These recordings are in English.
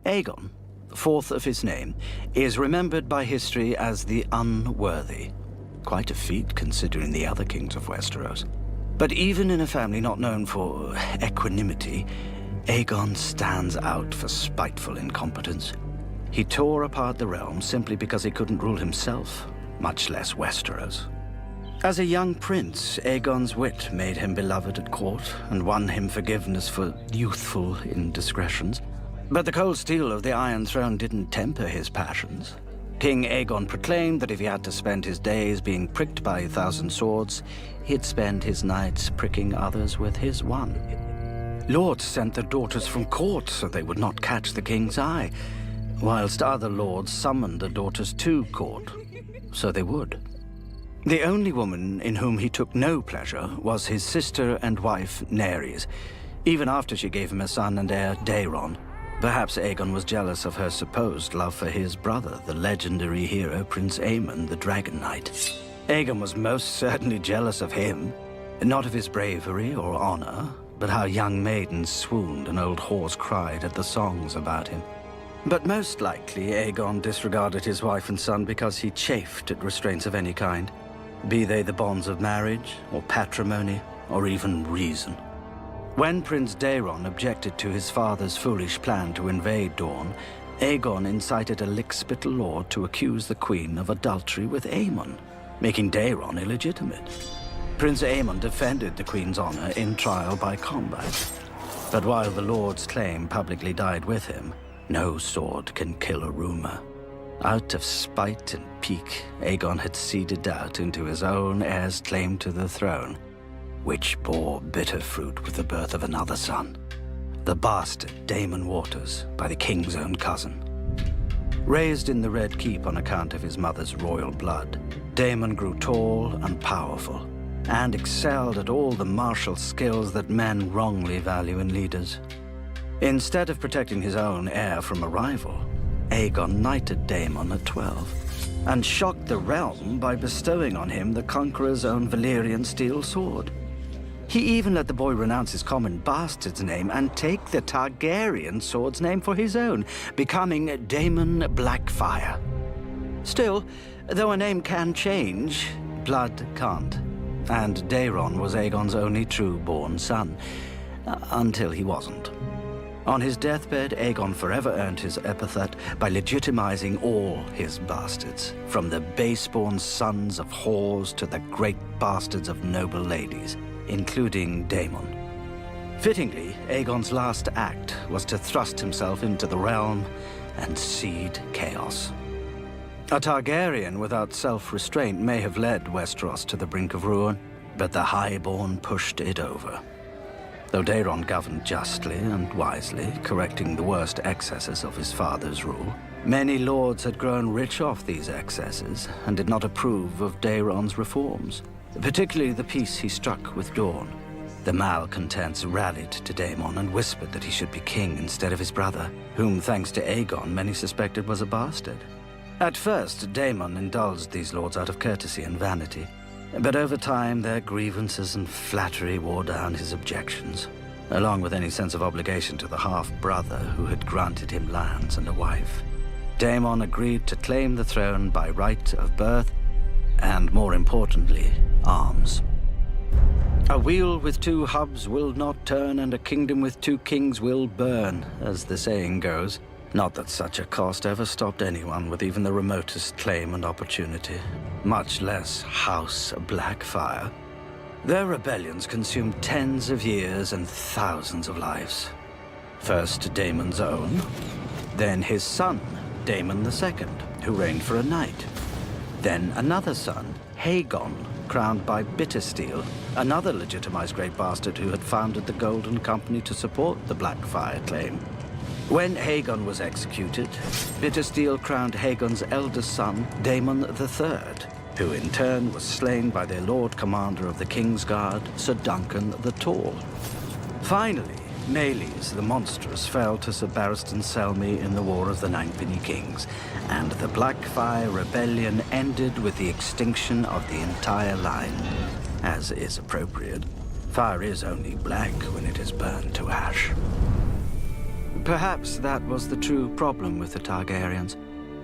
Aegon, fourth of his name, is remembered by history as the Unworthy. Quite a feat considering the other kings of Westeros. But even in a family not known for equanimity, Aegon stands out for spiteful incompetence. He tore apart the realm simply because he couldn't rule himself, much less Westeros. As a young prince, Aegon's wit made him beloved at court and won him forgiveness for youthful indiscretions. But the cold steel of the Iron Throne didn't temper his passions. King Aegon proclaimed that if he had to spend his days being pricked by 1,000 swords, he'd spend his nights pricking others with his one. Lords sent their daughters from court so they would not catch the king's eye, whilst other lords summoned their daughters to court, so they would. The only woman in whom he took no pleasure was his sister and wife, Nerys, even after she gave him a son and heir, Daeron. Perhaps Aegon was jealous of her supposed love for his brother, the legendary hero Prince Aemon, the Dragon Knight. Aegon was most certainly jealous of him, not of his bravery or honor, but how young maidens swooned and old whores cried at the songs about him. But most likely Aegon disregarded his wife and son because he chafed at restraints of any kind, be they the bonds of marriage, or patrimony, or even reason. When Prince Daeron objected to his father's foolish plan to invade Dorne, Aegon incited a lick-spittle lord to accuse the queen of adultery with Aemon, making Daeron illegitimate. Prince Aemon defended the queen's honor in trial by combat. But while the lord's claim publicly died with him, no sword can kill a rumor. Out of spite and pique, Aegon had seeded doubt into his own heir's claim to the throne, which bore bitter fruit with the birth of another son, the bastard Daemon Waters, by the king's own cousin. Raised in the Red Keep on account of his mother's royal blood, Daemon grew tall and powerful, and excelled at all the martial skills that men wrongly value in leaders. Instead of protecting his own heir from a rival, Aegon knighted Daemon at 12, and shocked the realm by bestowing on him the Conqueror's own Valyrian steel sword. He even let the boy renounce his common bastard's name and take the Targaryen sword's name for his own, becoming Daemon Blackfyre. Still, though a name can change, blood can't. And Daeron was Aegon's only true-born son, until he wasn't. On his deathbed, Aegon forever earned his epithet by legitimizing all his bastards, from the base-born sons of whores to the great bastards of noble ladies, including Daemon. Fittingly, Aegon's last act was to thrust himself into the realm and seed chaos. A Targaryen without self-restraint may have led Westeros to the brink of ruin, but the Highborn pushed it over. Though Daeron governed justly and wisely, correcting the worst excesses of his father's rule, many lords had grown rich off these excesses and did not approve of Daeron's reforms, particularly the peace he struck with Dorne. The malcontents rallied to Daemon and whispered that he should be king instead of his brother, whom, thanks to Aegon, many suspected was a bastard. At first, Daemon indulged these lords out of courtesy and vanity, but over time their grievances and flattery wore down his objections, along with any sense of obligation to the half-brother who had granted him lands and a wife. Daemon agreed to claim the throne by right of birth, and more importantly, arms. A wheel with two hubs will not turn, and a kingdom with two kings will burn, as the saying goes. Not that such a cost ever stopped anyone with even the remotest claim and opportunity, much less House Blackfyre. Their rebellions consumed tens of years and thousands of lives. First Daemon's own, then his son, Daemon II, who reigned for a night. Then another son, Haegon, crowned by Bittersteel, another legitimized great bastard who had founded the Golden Company to support the Blackfyre claim. When Haegon was executed, Bittersteel crowned Haegon's eldest son, Daemon III, who in turn was slain by their Lord Commander of the King's Guard, Sir Duncan the Tall. Finally, Meleys the Monstrous fell to Sir Barristan Selmy in the War of the Ninepennny Kings, and the Blackfyre Rebellion ended with the extinction of the entire line, as is appropriate. Fire is only black when it is burned to ash. Perhaps that was the true problem with the Targaryens.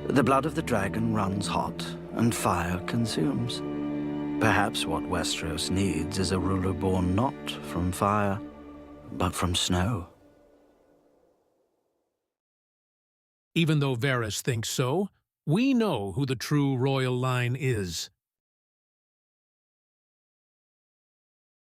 The blood of the dragon runs hot, and fire consumes. Perhaps what Westeros needs is a ruler born not from fire, but from snow. Even though Varys thinks so, we know who the true royal line is.